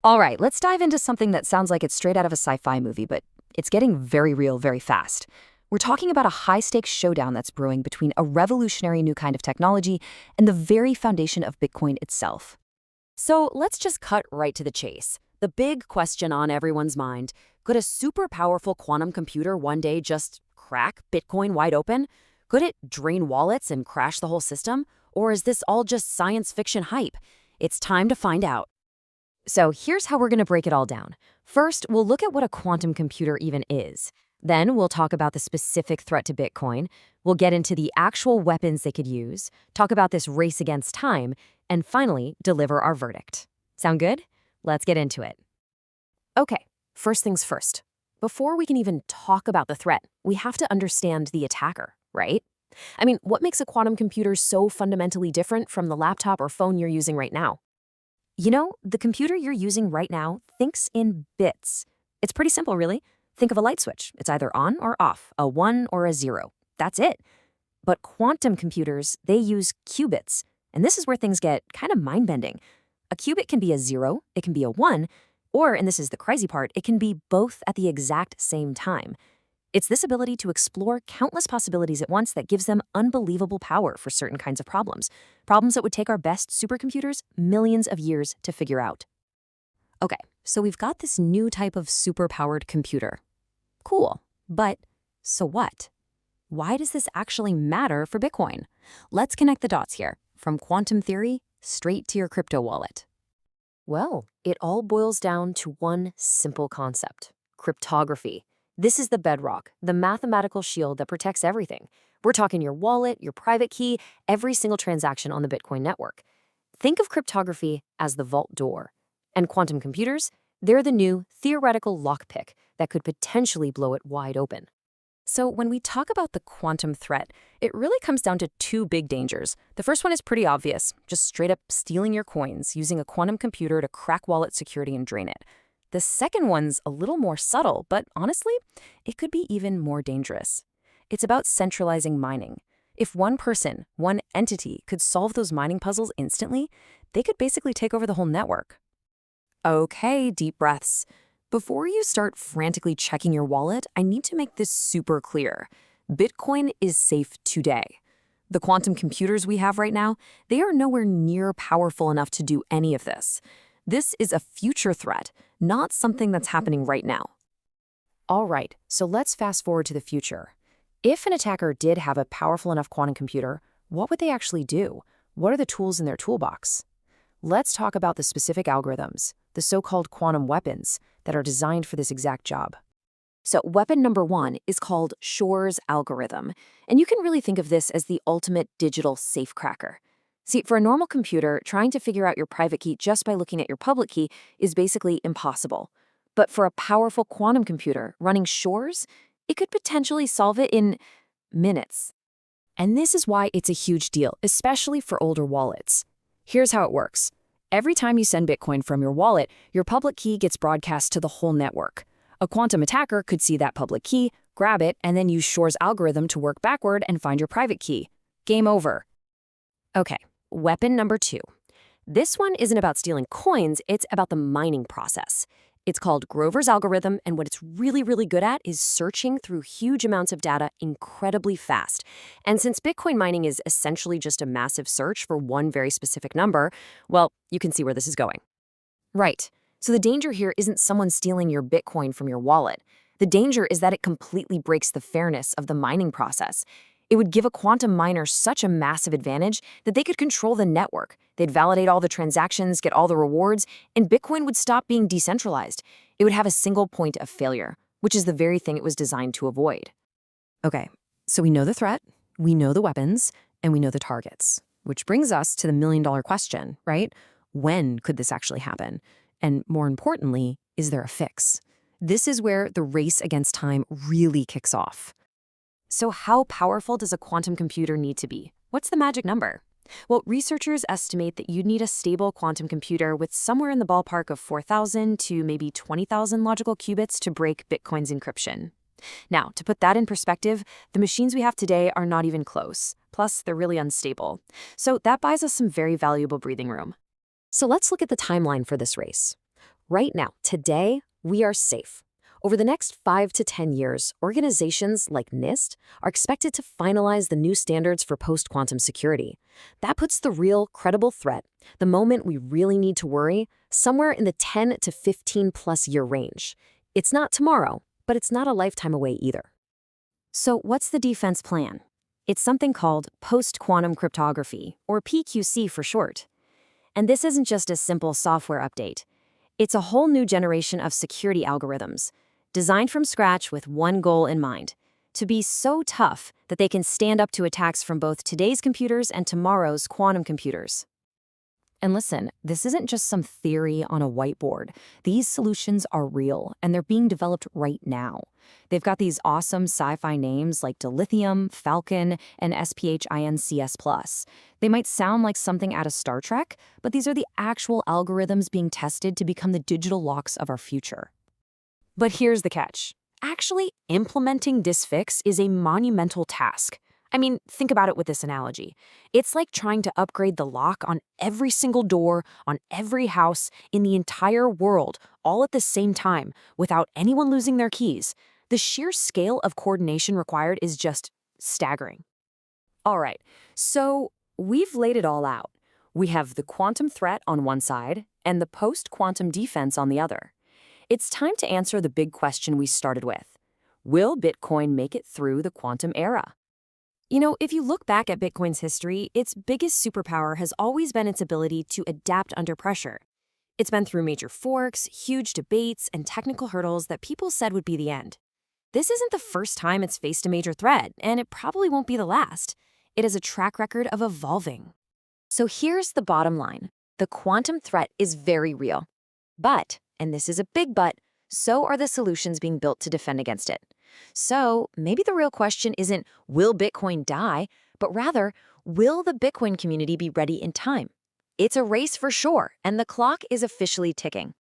All right, let's dive into something that sounds like it's straight out of a sci-fi movie, but it's getting very real very fast. We're talking about a high-stakes showdown that's brewing between a revolutionary new kind of technology and the very foundation of Bitcoin itself. So let's just cut right to the chase. The big question on everyone's mind, could a super powerful quantum computer one day just crack Bitcoin wide open? Could it drain wallets and crash the whole system? Or is this all just science fiction hype? It's time to find out. So here's how we're going to break it all down. First, we'll look at what a quantum computer even is. Then we'll talk about the specific threat to Bitcoin. We'll get into the actual weapons they could use, talk about this race against time, and finally, deliver our verdict. Sound good? Let's get into it. Okay, first things first. Before we can even talk about the threat, we have to understand the attacker, right? I mean, what makes a quantum computer so fundamentally different from the laptop or phone you're using right now? You know, the computer you're using right now thinks in bits. It's pretty simple, really. Think of a light switch. It's either on or off, a 1 or a 0. That's it. But quantum computers, they use qubits. And this is where things get kind of mind-bending. A qubit can be a 0, it can be a 1, or, and this is the crazy part, it can be both at the exact same time. It's this ability to explore countless possibilities at once that gives them unbelievable power for certain kinds of problems. Problems that would take our best supercomputers millions of years to figure out. Okay, so we've got this new type of superpowered computer. Cool, but so what? Why does this actually matter for Bitcoin? Let's connect the dots here, from quantum theory straight to your crypto wallet. Well, it all boils down to one simple concept: cryptography. This is the bedrock, the mathematical shield that protects everything. We're talking your wallet, your private key, every single transaction on the Bitcoin network. Think of cryptography as the vault door. And quantum computers, they're the new theoretical lockpick that could potentially blow it wide open. So when we talk about the quantum threat, it really comes down to two big dangers. The first one is pretty obvious, just straight up stealing your coins, using a quantum computer to crack wallet security and drain it. The second one's a little more subtle, but honestly, it could be even more dangerous. It's about centralizing mining. If one person, one entity, could solve those mining puzzles instantly, they could basically take over the whole network. Okay, deep breaths. Before you start frantically checking your wallet, I need to make this super clear. Bitcoin is safe today. The quantum computers we have right now, they are nowhere near powerful enough to do any of this. This is a future threat, not something that's happening right now. All right, so let's fast forward to the future. If an attacker did have a powerful enough quantum computer, what would they actually do? What are the tools in their toolbox? Let's talk about the specific algorithms, the so-called quantum weapons, that are designed for this exact job. So weapon number one is called Shor's algorithm, and you can really think of this as the ultimate digital safecracker. See, for a normal computer, trying to figure out your private key just by looking at your public key is basically impossible. But for a powerful quantum computer running Shor's, it could potentially solve it in minutes. And this is why it's a huge deal, especially for older wallets. Here's how it works. Every time you send Bitcoin from your wallet, your public key gets broadcast to the whole network. A quantum attacker could see that public key, grab it, and then use Shor's algorithm to work backward and find your private key. Game over. Okay, weapon number two. This one isn't about stealing coins, it's about the mining process. It's called Grover's algorithm, and what it's really, really good at is searching through huge amounts of data incredibly fast. And since Bitcoin mining is essentially just a massive search for one very specific number, well, you can see where this is going. Right. So the danger here isn't someone stealing your Bitcoin from your wallet. The danger is that it completely breaks the fairness of the mining process. It would give a quantum miner such a massive advantage that they could control the network. They'd validate all the transactions, get all the rewards, and Bitcoin would stop being decentralized. It would have a single point of failure, which is the very thing it was designed to avoid. Okay, so we know the threat, we know the weapons, and we know the targets, which brings us to the million-dollar question, right? When could this actually happen? And more importantly, is there a fix? This is where the race against time really kicks off. So how powerful does a quantum computer need to be? What's the magic number? Well, researchers estimate that you'd need a stable quantum computer with somewhere in the ballpark of 4,000 to maybe 20,000 logical qubits to break Bitcoin's encryption. Now, to put that in perspective, the machines we have today are not even close. Plus, they're really unstable. So that buys us some very valuable breathing room. So let's look at the timeline for this race. Right now, today, we are safe. Over the next 5 to 10 years, organizations like NIST are expected to finalize the new standards for post-quantum security. That puts the real, credible threat, the moment we really need to worry, somewhere in the 10 to 15-plus year range. It's not tomorrow, but it's not a lifetime away either. So what's the defense plan? It's something called post-quantum cryptography, or PQC for short. And this isn't just a simple software update. It's a whole new generation of security algorithms, designed from scratch with one goal in mind: to be so tough that they can stand up to attacks from both today's computers and tomorrow's quantum computers. And listen, this isn't just some theory on a whiteboard. These solutions are real, and they're being developed right now. They've got these awesome sci-fi names like Dilithium, Falcon, and SPHINCS+. They might sound like something out of Star Trek, but these are the actual algorithms being tested to become the digital locks of our future. But here's the catch. Actually, implementing this fix is a monumental task. I mean, think about it with this analogy. It's like trying to upgrade the lock on every single door, on every house, in the entire world, all at the same time, without anyone losing their keys. The sheer scale of coordination required is just staggering. All right, so we've laid it all out. We have the quantum threat on one side and the post-quantum defense on the other. It's time to answer the big question we started with. Will Bitcoin make it through the quantum era? You know, if you look back at Bitcoin's history, its biggest superpower has always been its ability to adapt under pressure. It's been through major forks, huge debates, and technical hurdles that people said would be the end. This isn't the first time it's faced a major threat, and it probably won't be the last. It has a track record of evolving. So here's the bottom line. The quantum threat is very real. But, and this is a big but, so are the solutions being built to defend against it. So maybe the real question isn't, will Bitcoin die, but rather, will the Bitcoin community be ready in time? It's a race for sure, and the clock is officially ticking.